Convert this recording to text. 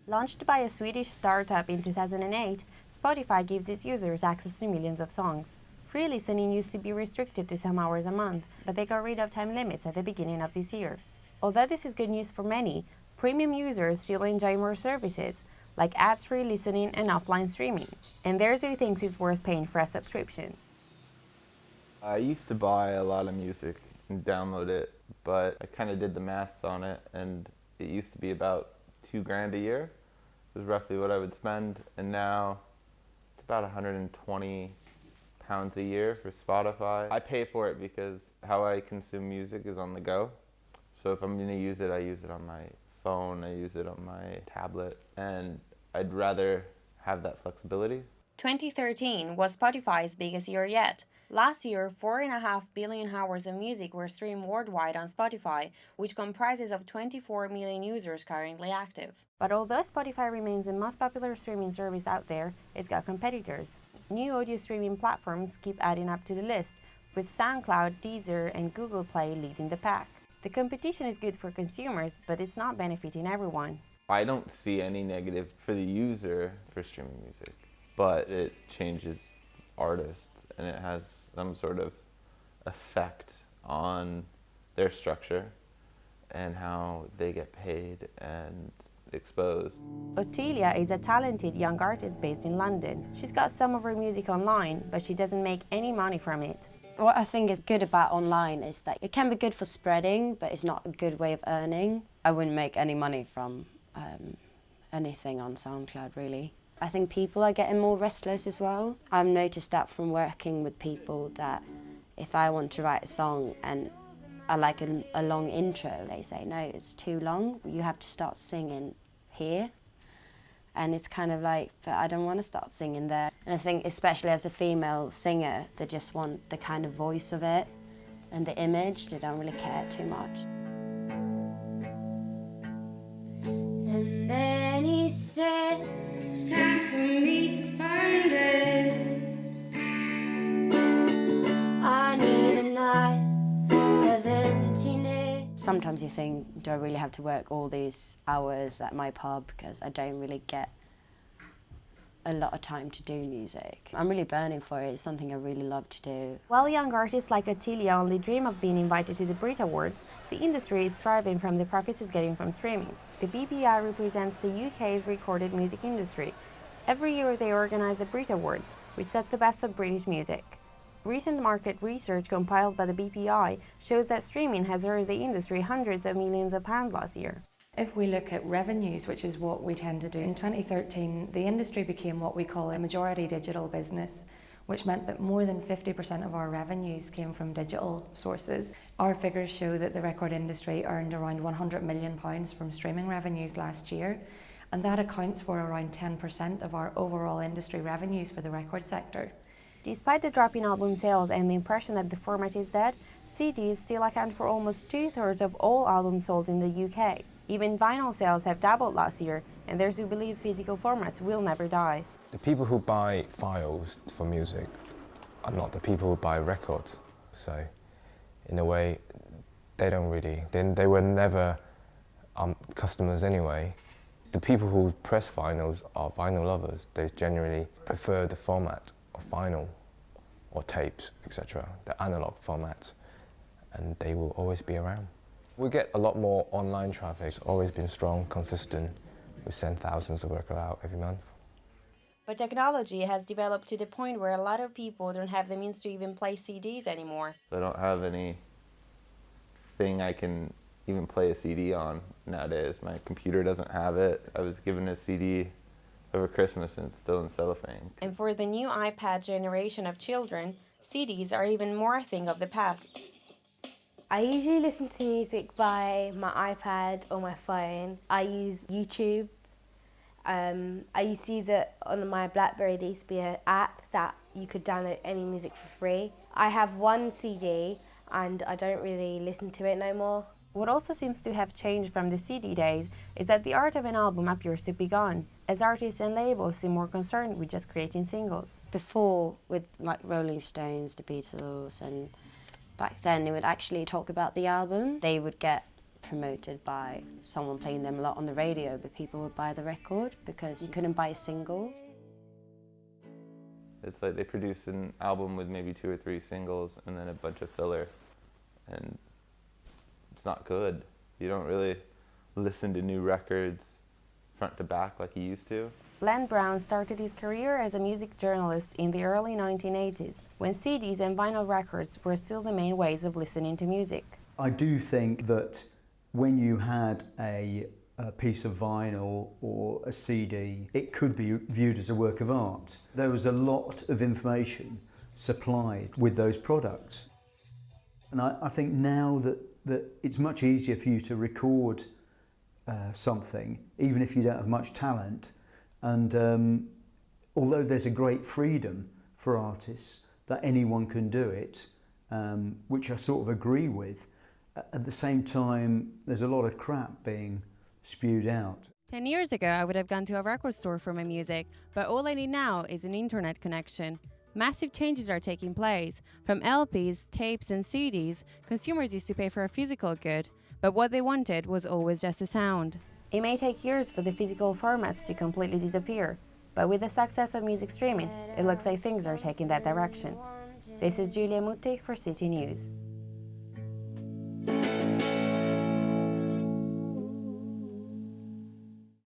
Launched by a Swedish startup in 2008, Spotify gives its users access to millions of songs. Free listening used to be restricted to some hours a month, but they got rid of time limits at the beginning of this year. Although this is good news for many, premium users still enjoy more services, like ads-free listening and offline streaming. And there's who thinks it's worth paying for a subscription. I used to buy a lot of music and download it, but I kind of did the maths on it, and it used to be about $2,000 a year. It was roughly what I would spend, and now it's about 120 pounds a year for Spotify. I pay for it because how I consume music is on the go. So if I'm gonna use it, I use it on my phone, I use it on my tablet, and I'd rather have that flexibility. 2013 was Spotify's biggest year yet. Last year, 4.5 billion hours of music were streamed worldwide on Spotify, which comprises of 24 million users currently active. But although Spotify remains the most popular streaming service out there, it's got competitors. New audio streaming platforms keep adding up to the list, with SoundCloud, Deezer, and Google Play leading the pack. The competition is good for consumers, but it's not benefiting everyone. I don't see any negative for the user for streaming music, but it changes artists and it has some sort of effect on their structure and how they get paid and exposed. Ottilia is a talented young artist based in London. She's got some of her music online, but she doesn't make any money from it. What I think is good about online is that it can be good for spreading, but it's not a good way of earning. I wouldn't make any money from anything on SoundCloud, really. I think people are getting more restless as well. I've noticed that from working with people that if I want to write a song and I like a long intro, they say, no, it's too long, you have to start singing here. And it's kind of like, but I don't want to start singing there. And I think especially as a female singer, they just want the kind of voice of it and the image, they don't really care too much. And then he said, it's time for me to ponder. I need a night of emptiness. Sometimes you think, do I really have to work all these hours at my pub because I don't really get a lot of time to do music. I'm really burning for it, it's something I really love to do. While young artists like Ottilia only dream of being invited to the Brit Awards, the industry is thriving from the profits it's getting from streaming. The BPI represents the UK's recorded music industry. Every year they organise the Brit Awards, which set the best of British music. Recent market research compiled by the BPI shows that streaming has earned the industry hundreds of millions of pounds last year. If we look at revenues, which is what we tend to do, in 2013 the industry became what we call a majority digital business, which meant that more than 50% of our revenues came from digital sources. Our figures show that the record industry earned around £100 million from streaming revenues last year, and that accounts for around 10% of our overall industry revenues for the record sector. Despite the drop in album sales and the impression that the format is dead, CDs still account for almost 2/3 of all albums sold in the UK. Even vinyl sales have doubled last year, and there's who believes physical formats will never die. The people who buy files for music are not the people who buy records. So, in a way, they don't really, they were never customers anyway. The people who press vinyls are vinyl lovers. They generally prefer the format of vinyl or tapes, etc., the analog formats, and they will always be around. We get a lot more online traffic. It's always been strong, consistent. We send thousands of records out every month. But technology has developed to the point where a lot of people don't have the means to even play CDs anymore. So I don't have any thing I can even play a CD on nowadays. My computer doesn't have it. I was given a CD over Christmas and it's still in cellophane. And for the new iPad generation of children, CDs are even more a thing of the past. I usually listen to music by my iPad or my phone. I use YouTube. I used to use it on my BlackBerry. There used to be an app that you could download any music for free. I have one CD and I don't really listen to it no more. What also seems to have changed from the CD days is that the art of an album appears to be gone, as artists and labels seem more concerned with just creating singles. Before, with like Rolling Stones, the Beatles, and back then they would actually talk about the album. They would get promoted by someone playing them a lot on the radio, but people would buy the record because you couldn't buy a single. It's like they produce an album with maybe 2 or 3 singles and then a bunch of filler, and it's not good. You don't really listen to new records front to back like you used to. Len Brown started his career as a music journalist in the early 1980s, when CDs and vinyl records were still the main ways of listening to music. I do think that when you had a piece of vinyl or a CD, it could be viewed as a work of art. There was a lot of information supplied with those products. And I think now that it's much easier for you to record something, even if you don't have much talent. And although there's a great freedom for artists that anyone can do it, which I sort of agree with, at the same time, there's a lot of crap being spewed out. 10 years ago, I would have gone to a record store for my music, but all I need now is an internet connection. Massive changes are taking place. From LPs, tapes, and CDs, consumers used to pay for a physical good, but what they wanted was always just a sound. It may take years for the physical formats to completely disappear, but with the success of music streaming, it looks like things are taking that direction. This is Julia Mutti for City News.